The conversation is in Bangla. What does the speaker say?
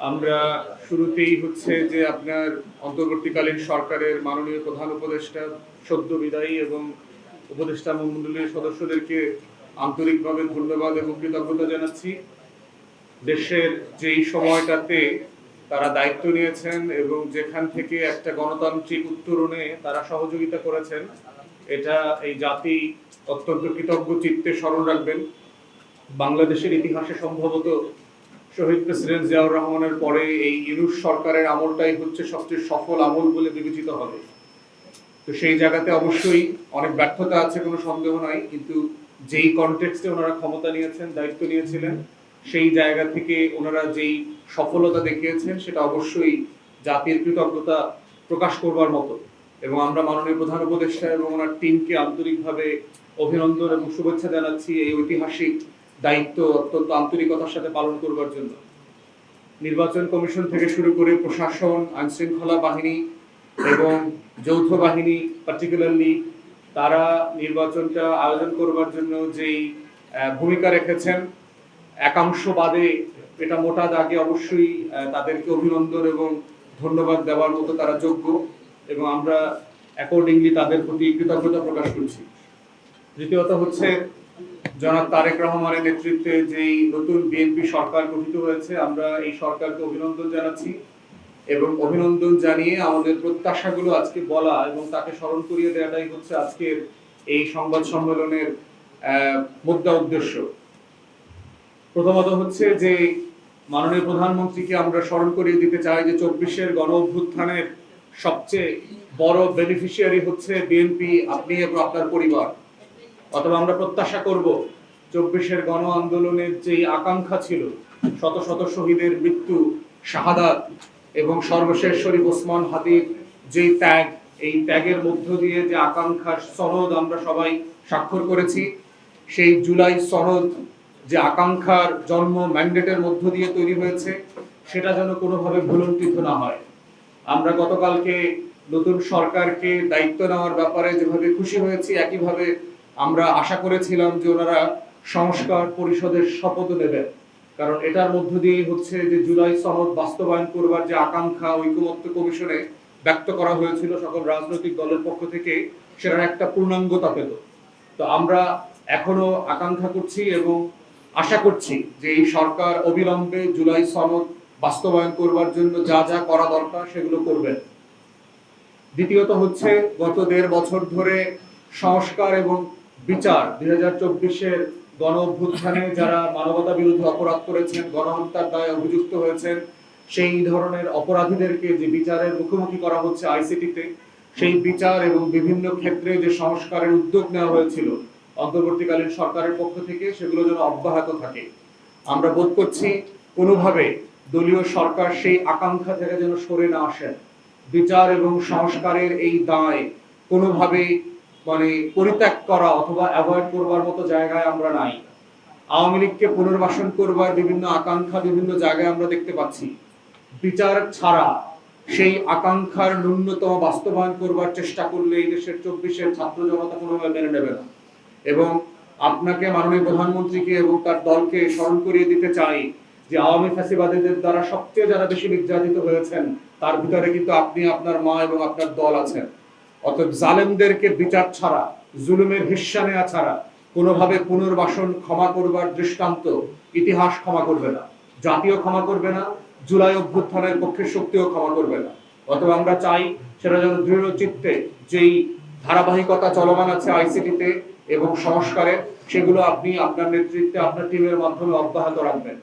আমরা শুরুতেই হচ্ছে যে আপনার অন্তর্বর্তীকালীন সরকারের মাননীয় প্রধান উপদেষ্টা সদ্য বিদায়ী এবং উপদেষ্টা মণ্ডলীর সদস্যদেরকে আন্তরিকভাবে ধন্যবাদ এবং কৃতজ্ঞতা জানাচ্ছি। দেশের যেই সময়টাতে তারা দায়িত্ব নিয়েছেন এবং যেখান থেকে একটা গণতান্ত্রিক উত্তরণে তারা সহযোগিতা করেছেন, এটা এই জাতি অত্যন্ত কৃতজ্ঞ চিত্তে স্মরণ রাখবেন। বাংলাদেশের ইতিহাসে সম্ভবত শহীদ প্রেসিডেন্ট জিয়াউর রহমানের পরে এই ইউনূস সরকারের আমলটাই হচ্ছে সবচেয়ে সফল আমল বলে বিবেচিত হবে। তো সেই জায়গাতে অবশ্যই অনেক ব্যর্থতা আছে, কোনো সন্দেহ নাই, কিন্তু যেই কনটেক্সটে ওনারা ক্ষমতা নিয়েছেন, দায়িত্ব নিয়েছিলেন, সেই জায়গা থেকে ওনারা যেই সফলতা দেখিয়েছেন সেটা অবশ্যই জাতির কৃতজ্ঞতা প্রকাশ করবার মতো। এবং আমরা মাননীয় প্রধান উপদেষ্টা এবং ওনার টিমকে আন্তরিকভাবে অভিনন্দন এবং শুভেচ্ছা জানাচ্ছি এই ঐতিহাসিক দায়িত্ব অত্যন্ত আন্তরিকতার সাথে পালন করবার জন্য। নির্বাচন কমিশন থেকে শুরু করে প্রশাসন, আইনশৃঙ্খলা বাহিনী এবং যৌথ বাহিনী পার্টিকুলারলি তারা নির্বাচনটা আয়োজন করবার জন্য যেই ভূমিকা রেখেছেন, একাংশ বাদে এটা মোটা দাগে অবশ্যই তাদেরকে অভিনন্দন এবং ধন্যবাদ দেওয়ার মতো তারা যোগ্য এবং আমরা অ্যাকর্ডিংলি তাদের প্রতি কৃতজ্ঞতা প্রকাশ করছি। দ্বিতীয়ত হচ্ছে জনাব তারেক রহমানের নেতৃত্বে যেই নতুন বিএনপি সরকার গঠিত হয়েছে, আমরা এই সরকারকে অভিনন্দন জানাচ্ছি এবং অভিনন্দন জানিয়ে আমাদের প্রত্যাশাগুলো আজকে বলা এবং তাকে স্মরণ করিয়ে দেওয়াটাই হচ্ছে আজকের এই সংবাদ সম্মেলনের মুদ্রা উদ্দেশ্য। প্রথমত হচ্ছে যে মাননীয় প্রধানমন্ত্রীকে আমরা স্মরণ করিয়ে দিতে চাই যে 24-এর গণ অভ্যুত্থানের সবচেয়ে বড় বেনিফিশিয়ারি হচ্ছে বিএনপি, আপনি এবং আপনার পরিবার। অথবা আমরা প্রত্যাশা করব 24-এর গণ আন্দোলনের যেই আকাঙ্ক্ষা ছিল, শত শত শহীদের মৃত্যু, শাহাদাত এবং সর্বশেষ শরীফ ওসমান হাদির যেই ত্যাগ, এই ত্যাগের মধ্য দিয়ে যে আকাঙ্ক্ষার সনদ আমরা সবাই স্বাক্ষর করেছি, সেই জুলাই সনদ যে আকাঙ্ক্ষার জন্ম ম্যান্ডেটের মধ্য দিয়ে তৈরি হয়েছে, সেটা যেন কোনোভাবে ভুলুণ্ঠিত না হয়। আমরা গতকালকে নতুন সরকারকে দায়িত্ব নেওয়ার ব্যাপারে যেভাবে খুশি হয়েছি, একইভাবে আমরা আশা করেছিলাম যে ওনারা সংস্কার পরিষদের শপথ নেবেন, কারণ এটার মধ্য দিয়েই হচ্ছে যে জুলাই সনদ বাস্তবায়ন করবার যে আকাঙ্ক্ষা ঐকমত্য কমিশনে ব্যক্ত করা হয়েছিল সকল রাজনৈতিক দলের পক্ষ থেকে, সেটার একটা পূর্ণাঙ্গতা পেল। তো আমরা এখনো আকাঙ্ক্ষা করছি এবং আশা করছি যে এই সরকার অবিলম্বে জুলাই সনদ বাস্তবায়ন করবার জন্য যা যা করা দরকার সেগুলো করবেন। দ্বিতীয়ত হচ্ছে গত 1.5 বছর ধরে সংস্কার এবং বিচার, 2024-এর গণ অভ্যুত্থানে যারা মানবতা বিরোধী অপরাধ করেছেন, গণহত্যার দায়ে অভিযুক্ত হয়েছেন, সেই ধরনের অপরাধীদেরকে যে বিচারের মুখোমুখি করা হচ্ছে আইসিটিতে, সেই বিচার এবং বিভিন্ন ক্ষেত্রে যে সংস্কারের উদ্যোগ নেওয়া হয়েছিল অন্তর্বর্তীকালীন সরকারের পক্ষ থেকে, সেগুলো যেন অব্যাহত থাকে। আমরা বোধ করছি কোনোভাবে দলীয় সরকার সেই আকাঙ্ক্ষা থেকে যেন সরে না আসেন। বিচার এবং সংস্কারের এই দায় কোনোভাবেই পরিত্যাগ করা অথবা অ্যাভয়েড করবার মতো জায়গায় আমরা নাই। আওয়ামী লীগকে পুনর্বাসন করবার বিভিন্ন আকাঙ্ক্ষা বিভিন্ন জায়গায় আমরা দেখতে পাচ্ছি। বিচার ছাড়া সেই আকাঙ্ক্ষার ন্যূনতম বাস্তবায়ন করবার চেষ্টা করলে এই দেশের 24-এর ছাত্র জনতা কোনোভাবে মেনে নেবে না। এবং আপনাকে, মাননীয় প্রধানমন্ত্রীকে এবং তার দলকে স্মরণ করিয়ে দিতে চাই যে আওয়ামী ফ্যাসিবাদীদের দ্বারা সবচেয়ে যারা বেশি নির্যাতিত হয়েছেন, তার ভিতরে কিন্তু আপনি, আপনার মা এবং আপনার দল আছেন। অতএব জালেমদেরকে বিচার ছাড়া, জুলুমের হিস্সা নেওয়া ছাড়া কোনোভাবে পুনর্বাসন ক্ষমা করবার দৃষ্টান্ত ইতিহাস ক্ষমা করবে না, জাতীয় ক্ষমা করবে না, জুলাই অভ্যুত্থানের পক্ষের শক্তিও ক্ষমা করবে না। অতএব আমরা চাই সেটা যেন দৃঢ় চিত্তে যেই ধারাবাহিকতা চলমান আছে আইসিটিতে এবং সংস্কারের, সেগুলো আপনি আপনার নেতৃত্বে আপনার টিমের মাধ্যমে অব্যাহত রাখবেন।